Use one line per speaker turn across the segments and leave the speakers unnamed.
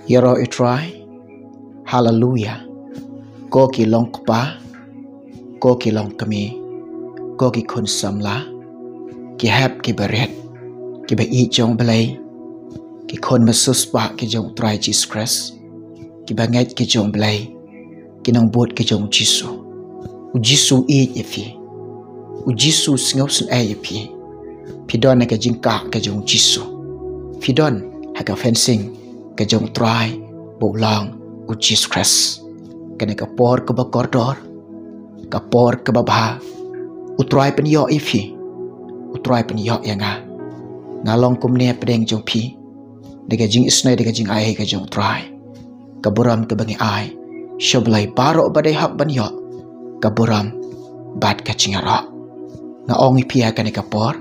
Yero itrai, hallelujah. Ko ki long kpa, ko ki long kami, ko ki kun samla, ki hap ki beret, ki ba i jong belay, ki kun masus ba ki jong try Jesus Christ, ki ba ngat ki jong belay, ki nang buat ki jong Jesus. U Jesus i yefi, u Jesus ngau sun ay yefi, pidon na ka jingka ka jong Jesus, pidon haka fencing ka jong try bolang u Jesus Christ. Kena kapor ke bakordor, kapor ke babha, utrai pen yo ifi, utrai pen yo yanga, ngalong kumne pedeng jong pi, dega jing isnai dega jing ai ke jong trai, kaburam ke bangi ai, shoblai baro badai hak ban yo, kaburam bad ke cingara, ngaong ipi kena kapor,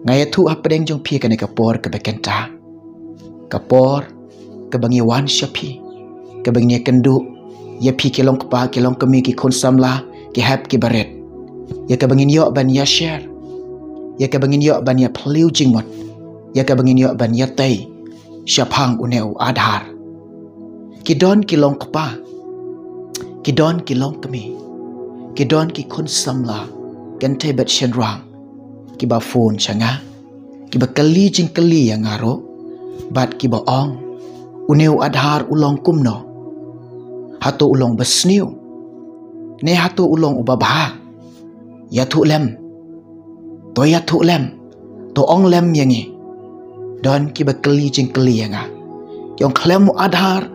ngayatu hak pedeng jong pi kena kapor ke bekenta, kapor ke bangi wan syapi, ke bangi kendu. Ya pi kilong kpa kilong kami ki kon samla ki hap ki baret ya ka bangin yo ban ya share ya ka bangin yo ban ya peliu jingmot ya ka bangin yo ban ya tai syapang uneu adhar ki don kilong kpa ki don kilong kami ki don ki kon samla kan te bet shenrang ki ba phone changa ki ba kali jing kali yang ngaro bat ki ba ong uneu adhar ulong kumno hatu ulong besniu ne hatu ulong ubabha ya thu lem to ya thu lem to ong lem yangi don ki bakli jing kli yanga yong klemu adhar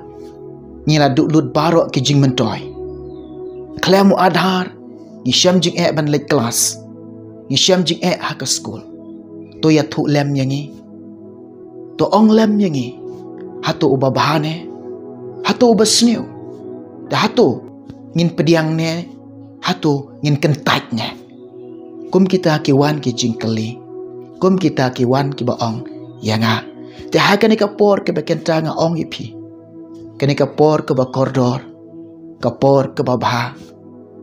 ngila duk lut barok ki jing mentoy klemu adhar ni syam jing ban lek kelas ni syam jing ha ke school to ya thu lem yangi to ong lem yangi hatu ubabha ne hatu besniu dah hatu ngin pediang ne hatu ngin kentat ne kum kita kiwan ki jingkeli kum kita kiwan ki baong yanga te ha kan ka por ke bekenta nga ong ipi kan ka por ke bakordor ka por ke babha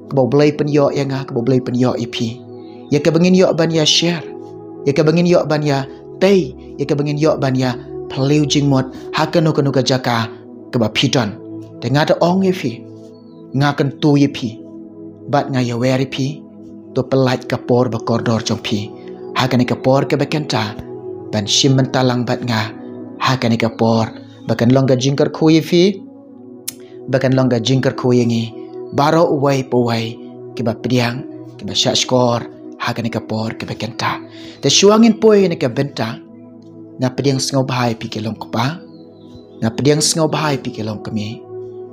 ke boblai pen yo yanga ke boblai pen yo ipi ya ke bangin yo ban ya share ya ke bangin yo ban ya tei ya ke bangin yo ban ya peliu jingmot ha kan no ka jaka ke ba pidon te ngata ong ifi ngakan tu ipi bat nga ya weri pi to pelat kapor bakordor jong pi hakan kapor ke bekenta ban shim mentalang bat nga hakan kapor bakan longga jingkar khu ifi bakan longga jingkar khu yangi baro uwai powai ke ba priang ke ba sha skor hakan kapor ke bekenta te shuangin poi ne ke benta na pediang sngo bahai pi ke long kpa na pediang sngo bahai pi ke long kami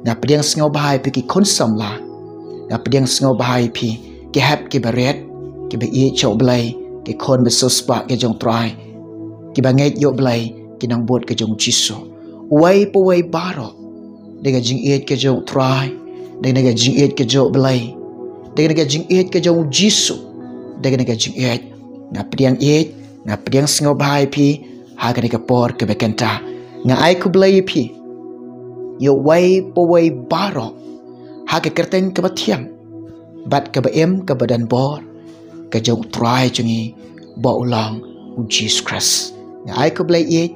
na pediang sngo bahai pi ki kon samla na pediang sngo bahai pi ki hap ki baret ki ba i chau blai ki kon be sospa ke jong try ki ba ngai yo blai ki nang bot ke jong chiso wai po wai baro dega jing et ke jong try dega jing et ke jong blai dega jing et ke jong jisu dega jing et na pediang sngo bahai pi ha ka por ke bekenta nga ai ku blai pi yo wai po wai baro ha ke kerteng ke batiam bat ke baem ke badan bor ke jong try jungi bo ulang u Jesus Christ nga ai ku blai ye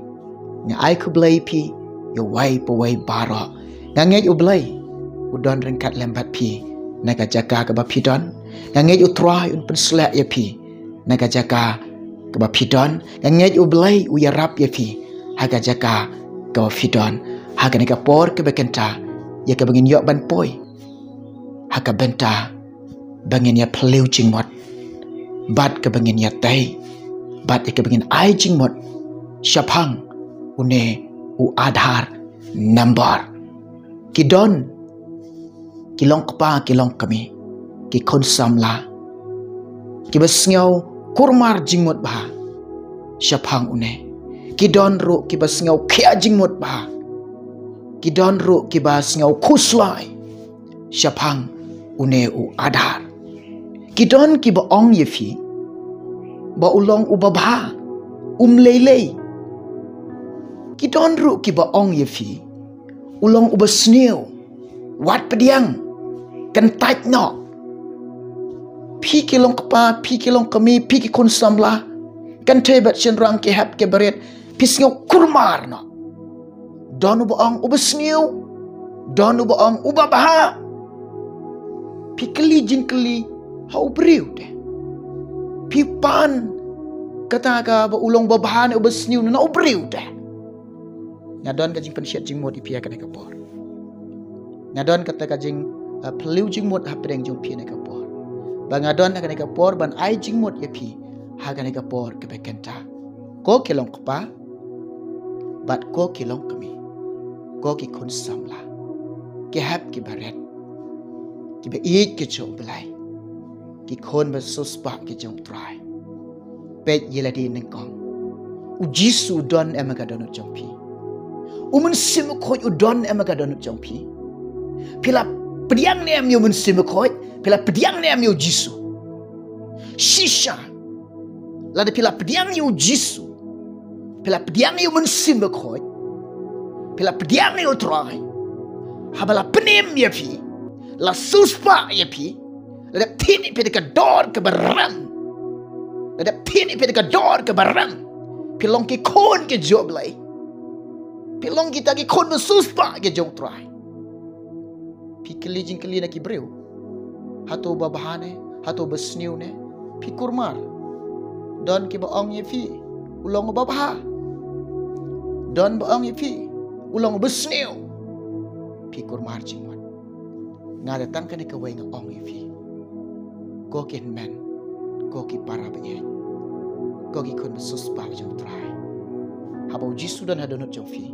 nga ai ku blai pi yo wai po wai baro nga ngai u blai u don rengkat lembat pi na ka jaka ke ba pidon nga ngai u try un pen slek ye pi na ka jaka ke ba pidon nga ngai u blai u yarap ye pi ha ka jaka ke ba pidon haka nika por ke bekenta ya ke bangin yo ban poi haka benta bangin ya peliu jingmot bat ke bangin ya tai bat ke bangin ai jingmot syapang une u adhar number kidon kilong kpa kilong kami ki kon samla ki basngau kurmar jingmot ba syapang une kidon ru ki basngau khia jingmot ba kidon ru kibas ngau kuslai syapang une u adhar kidon ki ba ong yefi ba ulong u babha lelei kidon ru ki ba ong yefi ulong u basniu wat pediang kentat no pi kilong kpa pi kilong kami pi ki kun samla kan te bat shenrang ki hap ke baret pisngau kurmar no Don ubaong ubasniu. Don ubaong ubabaha. Pikeli jingkeli hau beriu deh. Pipan kata ba ulong babaha ne ubasniu na uberiu deh. Ngadon ka jing pensiat jing mod ipia ka kapor. Ngadon kata ka jing peliu jing mod hapdeng jing pia ne kapor. Bangadon ka ne kapor ban ai jing mod yapi ha ka ne kapor ke bekenta. Ko kelong kapa bat ko kelong kami. Ko ki kun samla. Ki hap ki baret. Ki be eat ki chong belai. Ki kon ba suspa ki jong try. Pet yeladi nengkong. U Jisu don emaga donut jongpi. Umun sim koi u don emaga donut jongpi. Pila pediang ne am yumun sim koi. Pila pediang ne am yu Jisu. Shisha. Lada pila pediang yu Jisu. Pila pediang yu mun sim koi. Pila pediang yu try. Habala penim ya pi. La suspa ya pi. Lada tini pi dekat dor ke barang. Lada tini pi dekat dor ke barang. Pilong ki kon ke job lai. Pilong kita ki kon suspa ke jong try. Pi keli jing keli na ki breu. Hato babahane, hato besniu ne. Pi kurmar. Don ki baong ya pi. Ulong babaha. Don baong ya pi. Ulong besniu. Pi kurmar jing wan. Nga datang ka ni kaway nga ong ya pi. Ko kin men. Ko ki para banyan. Ko ki kun masuspa jong try. Habaw Jisu dan hadonot jong fi.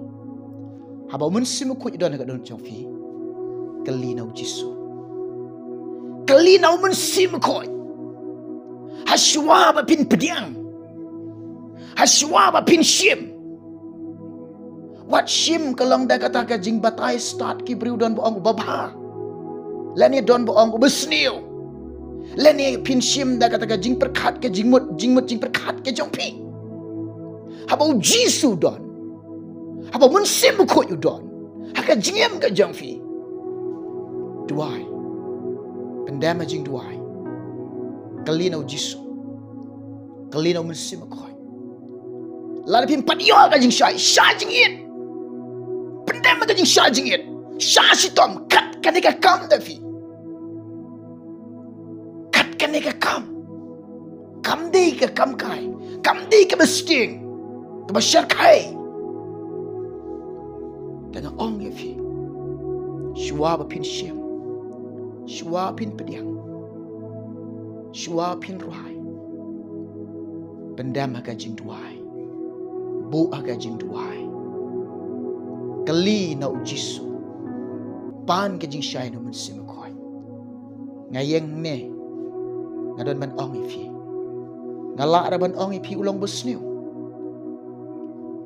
Habaw munsimu ko idon hadonot jong fi. Kalinaw Jisu. Kalinaw munsimu ko. Haswa ba pin pediang. Haswa ba pin shim. Wat shim kalong da kata ka jing batay start ki briu don boong babha. Lani don boong besniu. Lani pin shim da kata ka jing perkat ke jing mut jing perkat ke jong pi. Habaw Jisu don. Habaw munsim ko yu don. Haka jingem ka jong fi. Duai. Pendama jing duai. Kalinaw Jisu. Kalinaw munsim ko. Lada pin padyo ka jing syai. Syai jing it. Pendama ka jing syai jing it. Syai si tom. Kat ka nika kam da fi. Kat ka nika kam. Kam di ka kam kai. Kam di ka besting. Ka basyar kai. Dengan ong ya fi. Shua ba pin shim. Shua pin pediang. Shua pin ruai. Pendam aga jing duai. Bu aga jing duai. Kali na Jisu. Pan ka jing syai no mun simakoi. Ngayeng ne. Ngadon man ong ifi. Ngala araban ong ifi ulong besniu.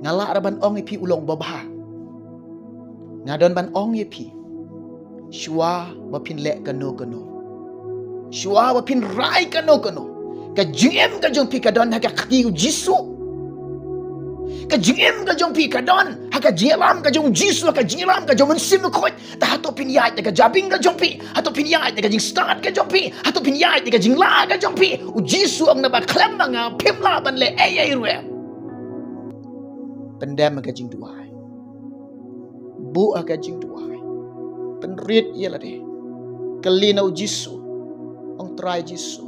Ngala araban ong ifi ulong babha. Ngadon ban ong ifi. Shua bapin lek kano. Shua bapin rai kano. Ka jingem ka jong pi kadon haka khati Jisu. Ka jingem ka jong pi kadon haka jiram ka jong Jisu ka jiram ka jong sim khoi ta hato pin yai ka jabing ka jong pi hato pin yai ka jing start ka jong pi hato pin yai ka jing la ka jong pi u Jisu ang naba klem nga pim la ban le ai ruem pendam ka jing duai bu ka jing duai penrit yela de kalinaw Jisu ang try Jisu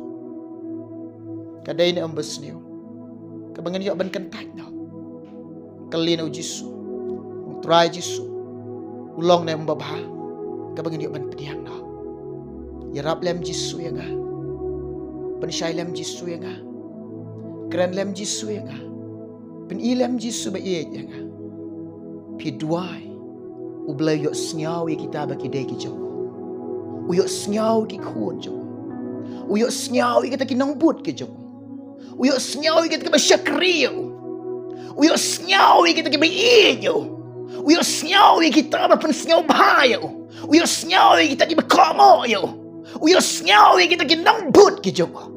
kadai ni ambas niyo kabangan yo ban kantai na kalinaw Jisu ang try Jisu ulong na mbabha kabangan yo ban pediang na yarap lem Jisu ya nga pensyai lem Jisu ya nga kran lem Jisu ya nga penilem Jisu ba iya ya nga piduai ublay yo snyaw kita ba kidai ki jawa uyo snyaw ki khon jawa uyo snyaw kita kinangbut ki jawa uyo snyaw kita ka syakriyo uyo snyaw kita ka baiyo uyo snyaw kita ba pan snyaw bahayo uyo snyaw kita ki bakomo yo uyo snyaw kita kinangbut ki jawa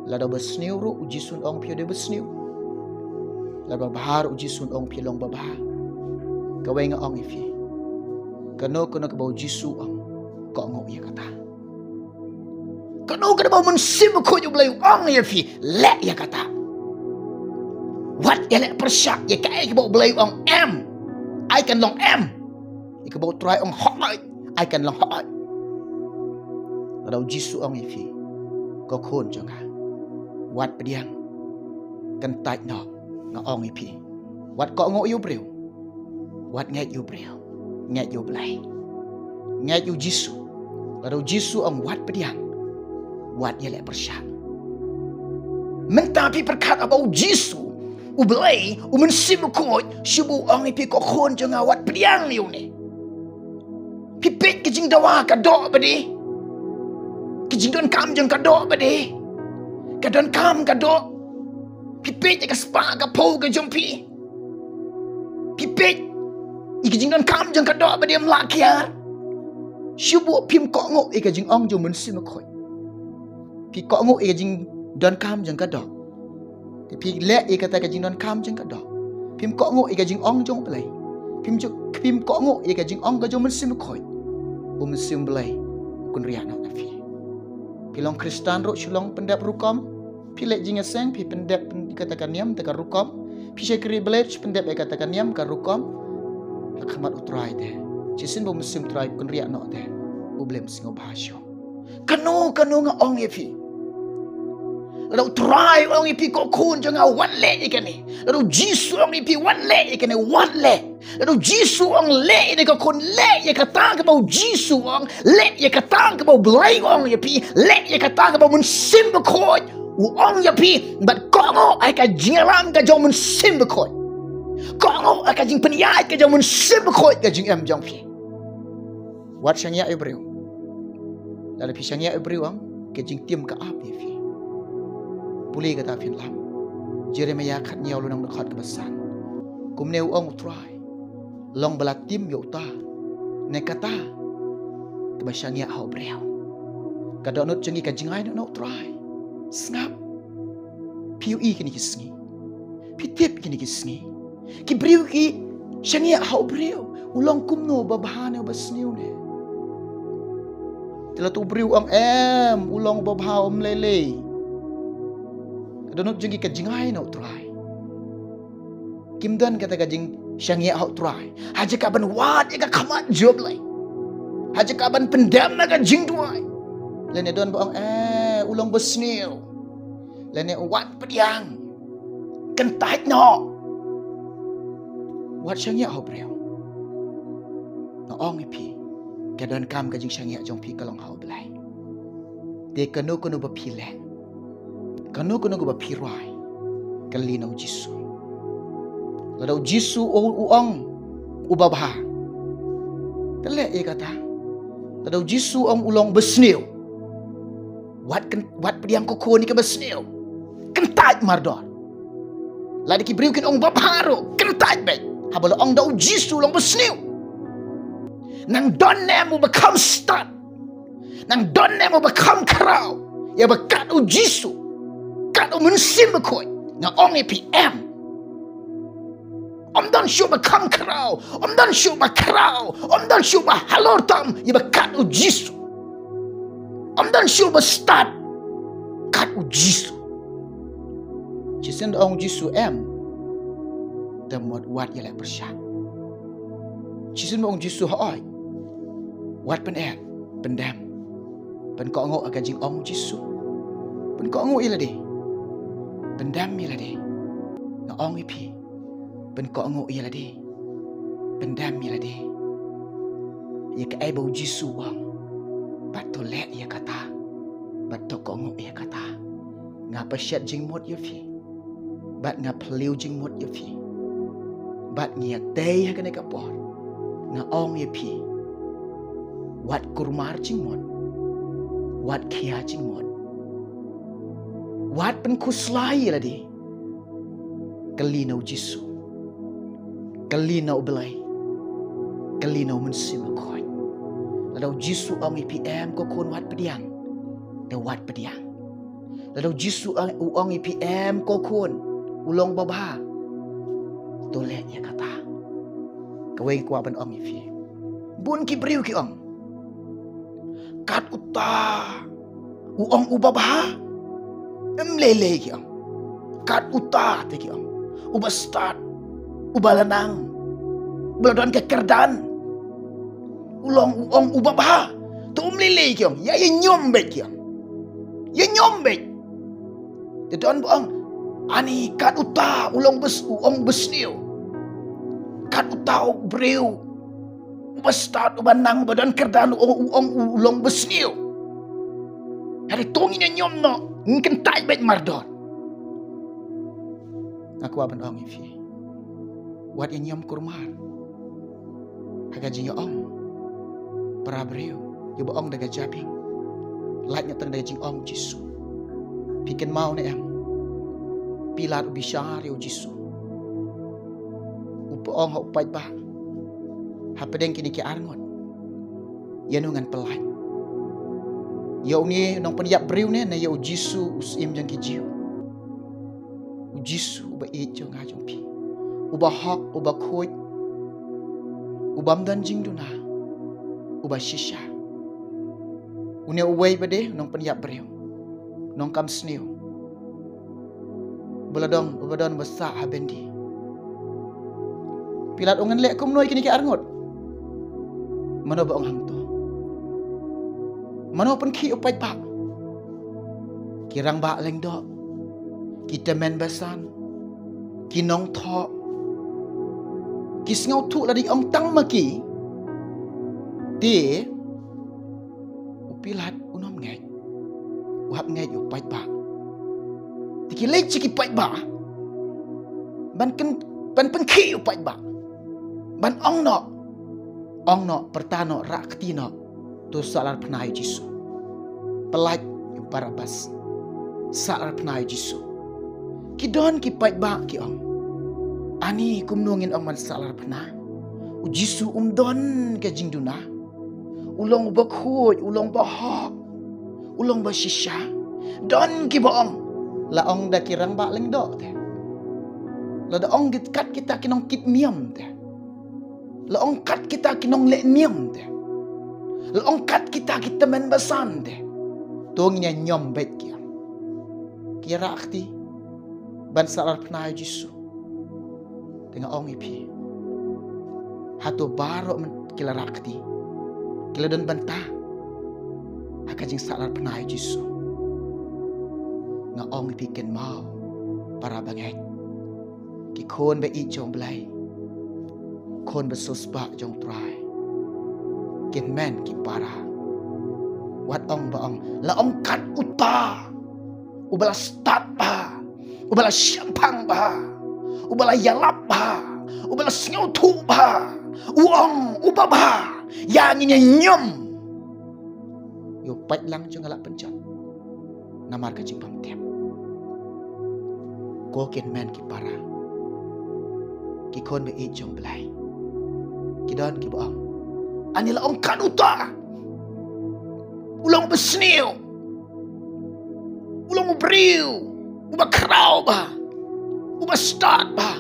lada basniw ro ujisun ong pio de basniw lada bahar ujisun ong pilong babah kawai nga ong ifi kano ka baw Jisu ang kaongo iya kata kano ka baw munsim ko yung layo ong ifi le iya kata wat ya le persyak ya kaya ka baw layo ang ai kan long em ika bau try ong hoi ai kan long hoi ladau Jisu ong ifi ko khon jonga wat pediang kan tai no nga ong ipi wat ko ngo yu breu wat ngai yu breu ngai yu blai ngai yu Jisu ladau Jisu ong wat pediang wat ye le bersyak mentapi perkat abau Jisu u blai u mensim ko shubu ong ipi ko khon jonga wat pediang liu ni pipet ke jing dawa ka do badi ke jing don kam jong ka do badi ka don kam ka do pipet ka spa ka po ka jong pi pipet ik jing don kam jong ka do badi am la kiar shubu pim ko ngo ik jing ong jong mun sim khoi pi ko ngo ik jing don kam jong ka do pi le ik ta ka jing don kam jong ka do pim ko ngo ik jing ong jong play pim ko ngo ik jing ong ka jong mun sim khoi sim play kun ria na fi pilong Kristan ro shulong pendap rukom pilek jing aseng pi pendap dikatakan niam taka rukom pi sekri blech pendap dikatakan niam ka rukom khmat utrai de jisin bo musim trai kun ria no de problem singo bahasyo kanu nga ong yefi ro try ong yefi ko kun janga wan le ikani ro Jisu ong yefi wan le ikani wan le ro Jisu ong le ni ko kun le ye kata ka bau Jisu ong le ye kata ka bau blai ong yefi le ye kata ka bau mun sim ko ong yefi but ko ai ka jiram ka jong mun sim ko ko ai ka jing peniai ka jong mun sim ko ka jing em jong pi wat sangya Ibreu lalu pi sangya Ibreu ang ke jing tim ka ap yefi puli kata fin lam Jeremia khat nyau lu nang khat ka basan kum neu ong try long bala tim yo ta ne kata ka basangya hau breu ka donut jengi ka jingai no try snap piu kini kisngi pitip kini kisngi ki breu ki sangya hau breu ulong kum no babhane basniu ne tela tu breu ang em ulong babha lele donut jengi ka jingai no try kimdan kata ka jing sangya hau try haja ka ban wat ka khamat job lai haja ka ban pendam na ka jing tuai lene don bong ulong besniu lene wat pediang kan tait no wat sangya hau breu no ong ipi ka don kam ka jing sangya jong pi kalong hau blai de kanu ba pile kanu ba pirai kali nau Jisu ladau Jisu uang ubabha tele e kata ladau Jisu ong ulong besniu wat pediang ko ni ka besniu kentat mardor ladi ki briukin ong babharo kentat be habalo ong dau Jisu long besniu nang don nemu become start nang don nemu become krau ya bekat u Jisu kat mun sim ko nga ong PM om dan shu become krau om dan shu ba krau om dan shu ba halor tam ya bekat u Jisu om dan shu ba start kat u Jisu jisen ong Jisu damot wat ya le bersyak jisen ong Jisu hoi wat pen pendam pen ko ngo akan jing ong Jisu pen ko ngo ila de pendam ila de nga ong ipi pen ko ngo ila de pendam ila de ya ka ai bau Jisu wang batole ya kata batok ko ngo ya kata nga pasyat jing mot ya fi bat nga pleu jing mot ya fi bat nya tei ha kana ka por nga ong ya pi wat kurmar jing mot wat kia jing mot wat pen kuslai la di kalino Jisu kalino belai kalino mensim khoi ladau Jisu ang IPM ko kon wat pediang de wat pediang ladau Jisu ang IPM ko kon ulong babha tole ya kata kaweng kwa ban ong ifi bun ki briu ki ong kat uta uong ubabha lele ki ong kat uta te ki ong ubastat ubalanang beladon kekerdan. Ulang uang ubah tu lili kiong. Ya nyombek kiong. Ya nyombek. Dedon buang ani kat uta ulang besniu. Kat uta breu. Ubastat ubanang badan kerdan ulang besniu. Hari tongin nyom no ngken tai bet mardon. Aku aban ong ifi. Wat nyom kurmar. Haga jing ong. Para breu, yo ba ong daga japing. Light nya tang daga jing ong Jisu. Piken mau ne em. Pilar bishar yo Jisu. Upo ong hok pai ba. Hapedeng kini ki arngot. Yanungan pelai. Yo ni nong peniap breu ne na yo Jisu usim jang ki jiu. Jisu ba e jong ha jong pi. Uba hok uba khoi. Ubam dan jing duna. Uba shisha. Unia uway bade nong peniap breu. Nong kam sniu. Beladong ubadon basa habendi. Pilat ongan lek kum noi kini ki arngot. Mano ba ong hang to. Mano pen ki upai pak. Kirang ba leng dok. Kita men basan. Kinong tho. Kisngau tu ladi ong tang maki. Dia upilat unom ngai. Uhap ngai yo pai ba. Tiki lei ciki pai ba. Ban pengki yo pai ba. Ban ong no pertano rak ketino tu salar penai Jisu. Pelat yo Barabas. Salar penai Jisu. Kidon ki pai ba ki ong. Ani kumnungin ong man salar penai. Jisu don ke jingduna. Ulong bakhoj, ulong bahak, ulong basisha. Don ki baong. La ong da kirang ba leng dok te. La da ong git kat kita kinong kit miam te. La ong kat kita kinong le miam te. La ong kat kita men basan te. Tong nya nyom bet kia. Kira akti ban salar penai Jisu. Dengan ong ipi. Hatu barok men kila rakti. Kila dan bantah. Hakajing salar penai Jisu. Nga ong ipiken mau. Para banget. Ki kon be i jong belai. Kon be susbak jong try. Kin men ki para. Wat ong ba ong. La ong kat uta. Ubala stat ba. Ubala syampang ba. Ubala yalap ba. Ubala sengau tu ba. Uang ubaba. Yang ini nyom. Yo pat lang jong alak pencet. Namar ka jing pamtiap. Ko ken men ki para. Ki kon be i jong belai. Ki don ki boang. Anila ong kanuta. Ulang besniu. Ulang ubriu. Uba kerau ba. Uba start ba.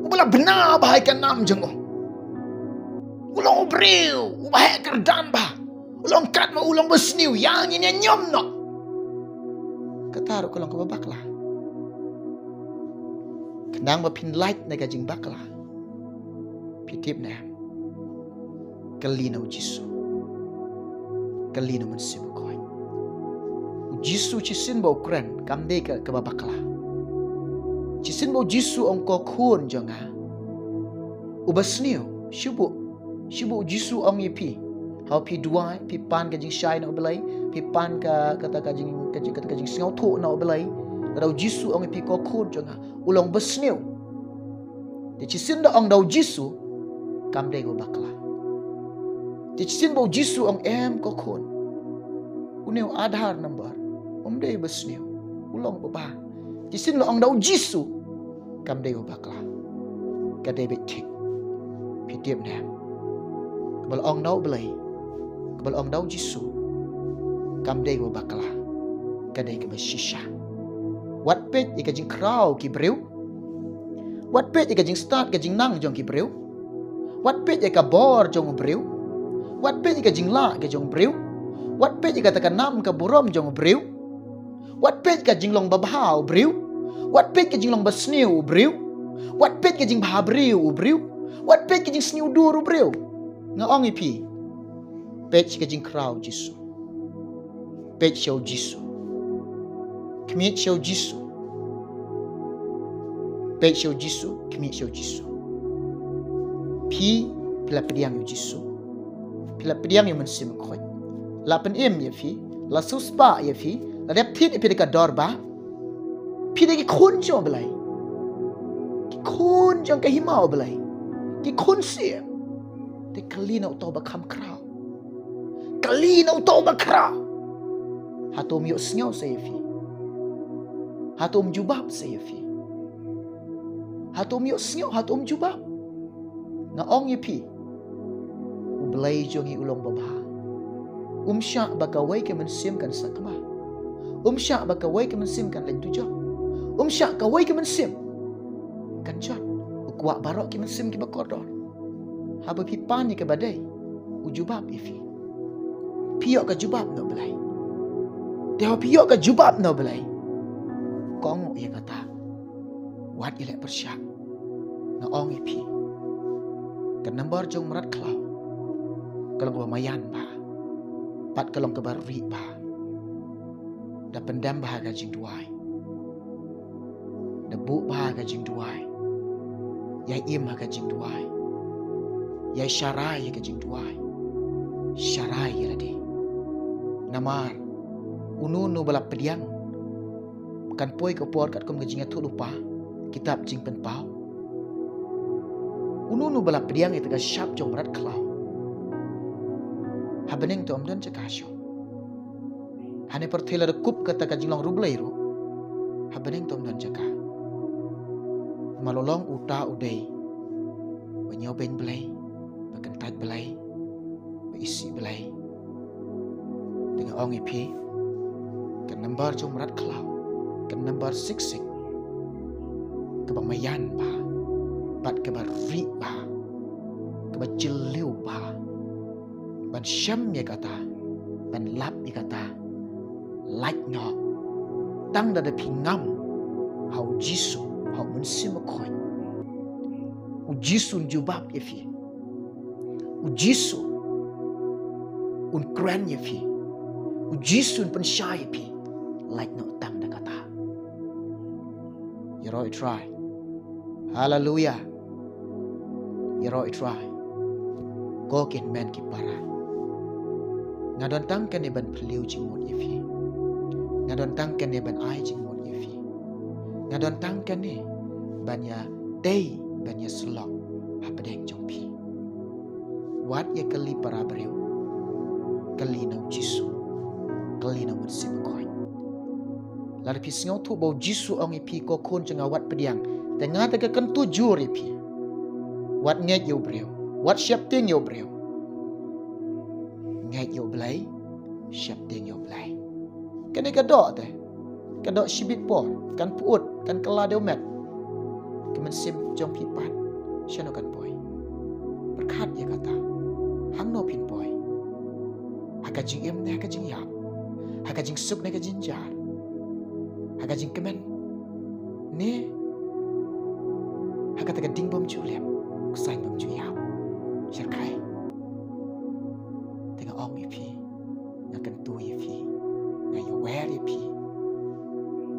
Uba benar ba ikan nam jeng oh. Ulang ubriu, ubah kerdan bah. Ulang kat ma ulang besniu yang ini nyom no. Kataru kulang ke babaklah. Kenang bapin light naga jing baklah. Pitip na. Kalina Jisu. Kalina mensibu koi. Jisu cisin bau keren kamde ke babaklah. Cisin bau Jisu ongko kun jonga. Ubasniu syubu. Shibu Jisu ong yipi. Hau pi dua, pi pan ka jing syai na belai, pi pan ka kata ka jing singau tu na belai. Dau Jisu ong yipi ko khun jonga. Ulong besniu. Di cisin da ong dau Jisu kam de go bakla. Di cisin bau Jisu ong em ko khun. Uneu adhar number. De besniu. Ulong baba. Cisin lo ong dau Jisu kam de go bakla. Ka de betik. Pi diep na. Kebal ong dau belai. Kebal ong dau Jisu. Kam de go bakla. Kadai ke bashisha. Wat pet ika jing krau ki breu. Wat pet ika jing start ka jing nang jong ki breu. Wat pet ika bor jong breu. Wat pet ika jing la ka jong breu. Wat pet ika taka nam ka burom jong breu. Wat pet ika jing long babhau breu. Wat pet ka jing long basniu breu. Wat pet ka jing baha breu breu. What page ke jing sniu duru breu. Nga ong ipi. Page ke jing crowd Jisu. Page show Jisu. Kemit show Jisu. Page show Jisu, kemit show Jisu. Pi pila pediang yu Jisu. Pila pediang yu mensim khoi. La pen im ya fi, la suspa ya fi, la dep tit pi dekat dorba. Pi de ki khun jo belai. Ki khun jong ke himau belai. Ki khun sia. De kalina uto ba kham krau. Kalina uto ba krau. Hatum yu snyo sa ya fi. Hatum jubab sa ya fi. Hatum yu snyo hatum jubab. Nga ong ya pi. Ublai jong hi ulong babha. Syak bakawai ke mensimkan sakma. Syak bakawai ke mensimkan lain tujuh. Syak kawai ke mensim kan jat. Kuak barok ke mensim ke bakodor. Haba pipan ni ke badai. Ujubab ifi. Piyok ke jubab no belai. Dia piyok ke jubab no belai. Kong ia kata. Wat ilek persyak. Na ong ipi. Kan nambar jong merat kelau. Kalau mayan ba. Pat kalong kebarri ba. Da pendam bah gajing duai. Da bu bah gajing duai. Yai im ha gajing duai. Yai syarai gajing duai. Syarai ya ladi. Namar ununu balap pediang. Kan poi ke por kat kom gajing tu lupa. Kitab jing pen pau. Ununu balap pediang itu ga syap jong berat kelau. Habening tu omdan cakasyo. Hane pertela de kup kata ka jinglong rublai ru. Habening tu omdan caka. Malolong uta udai. Banyoben belai, bakentat belai, beisi belai. Dengan ong ipi, kan nambar jom rat kelau, kan nambar siksik. Kebamayan ba, bat kebarri ba, kebajiliu ba. Ban syam ya kata, ban lap ya kata, like no, tang dah ada pingam, hau Jisu, hau mensim koi, Jisu jubab ya fi, Jisu, keren ya fi, Jisu pensyai ya fi, like no tang dah kata, you roy try, hallelujah, you roy try, kokin men kipara. Ngadon tangkan ban peliu jingmot yefi. Ngadon tangkan ban ai jingmot yefi. Ngadon tangkan banya day banya selok habedeng jompi. Wat ye kali para breu. Kali nau Jisu. Kali nau mensim koi. Lar pi singau tu bau Jisu ong ipi ko kon jenga wat pediang. Tengah tega kentu jur ipi. Wat nget yo breu. Wat siap ting yo breu. Ngai yo belai, siap deng yo belai. Kan kadok teh, kadok sibit por, kan puut, kan kelade umat. Kemen sim jom pipan, siano kan boy. Berkat dia kata, hang no pin boy. Hakajing em ne hakajing yap, hakajing suk ne hakajing jar, hakajing kemen. Ne, hakata kading bom julem, kusain bom juyap, syarkai. Ong ipi, ngakan tu ipi, ngayo wear ipi,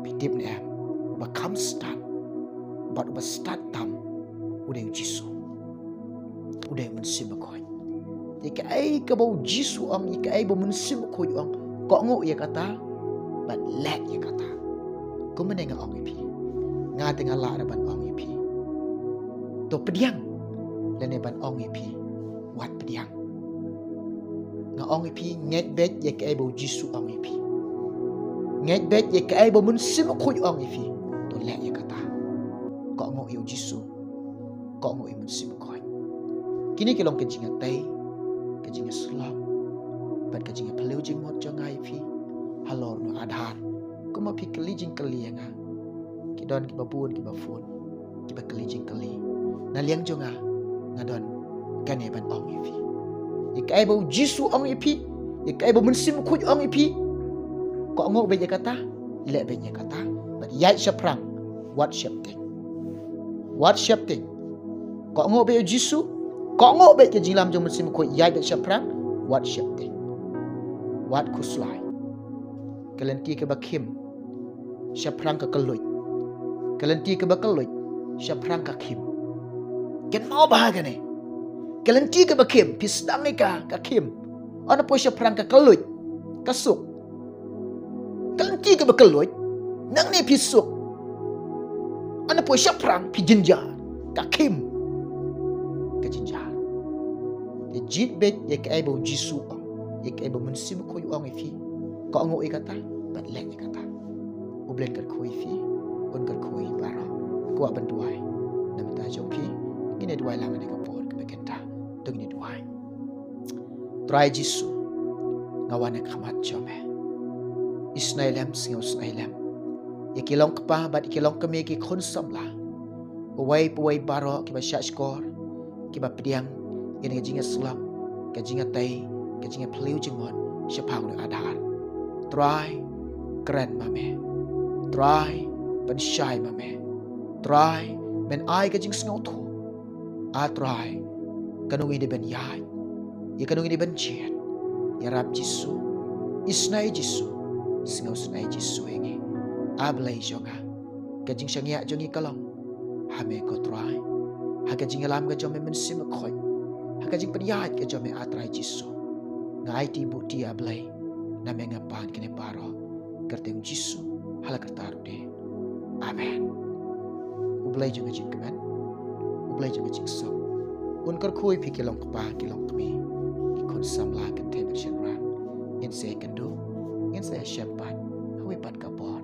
pidip ne am, uba kam start, but uba start tam, udah Jisu, udah mensim koi. Jika ai kebau Jisu ong, jika ai bau mensim koi ong, kok ngok ya kata, but let ya kata, kau menengah ong ipi, ngah tengah lah ban ong ipi, to pediang, lene ban ong ipi, wat pediang. Nga ong ipi nget bet ye ke bo Jisu ong ipi. Nget bet ye ke bo mensim khoi ong ipi. To le ye kata. Ko ngo yo Jisu. Ko ngo i mensim khoi. Kini kelong ke jinga tai, ke jinga slap. Bat ke jinga peleu jing mot jong ai ipi. Halor no adhar. Ko ma pi keli jing keli nga. Ki don ki babun ki bafun. Ki ba keli jing keli. Na liang jonga ngadon kane ban ong ipi. Ikai bau Jisu ong ipi, ikai bau mensim kuj ong ipi. Kok ngok beja kata, lek beja kata. But yai syap perang, what syap ting, what syap ting. Ko ngo be Jisu, ko ngo be ke jilam jong musim ko yai be shaprang, wat shapting. Wat kuslai. Kalenti ke bakim, shaprang ka kaluit. Kalenti ke bakaluit, shaprang ka kim. Ken mau bahaga ni. Kalenti ke bakim, pisdang ka kim. Ana po shaprang ka kaluit, kasuk. Kalenti ke bakaluit, nang ni pisuk. Ana po shaprang pijinjar, ka kim. Ka jinjar. Di jit bet ye ka ebo Jisu ang, ye ka ebo mensim ko yu ang ifi. Ko ango ikata, bat lek ikata. Ublen kar ko ifi, on kar ko ibara. Ko aban duai. Namita jompi, gine duai lang ni kapon ka bekenta. Dong ni duai. Try Jisu. Ngawan ek khamat jome. Isnailem singaw snailem. Ikilong kapa bat ikilong kami ki konsam la. Puway baro kiba syashkor, kiba pediang, ini kajinga sulap, kajinga tay, kajinga peliu jingmon, syapang ni adar. Try keren mame. Try ben syai mame. Try ben ai kajing singaw tu. Try kanung ini ben yai. Ya kanung ini ben jiat. Ya Rab Jisu, isnai Jisu, singaw snai Jisu ini. Ablay jonga, kajing syangya jongi kalong. Hame ko try. Hakajing alam ka jome mensim koy. Hakajing pediat ka jome atrai Jisu. Ngai ti buti ablay na mengapan kene paro. Kerteng Jisu hala kertaru de. Amen. Ublay jonga jing kemen. Ublay jonga jing sok. Unkar kuy pi kilong kapa kilong kami. Ikon samla kan tebek syenran. Yen se kendu. Yen se syempat. Hawi pat kapor.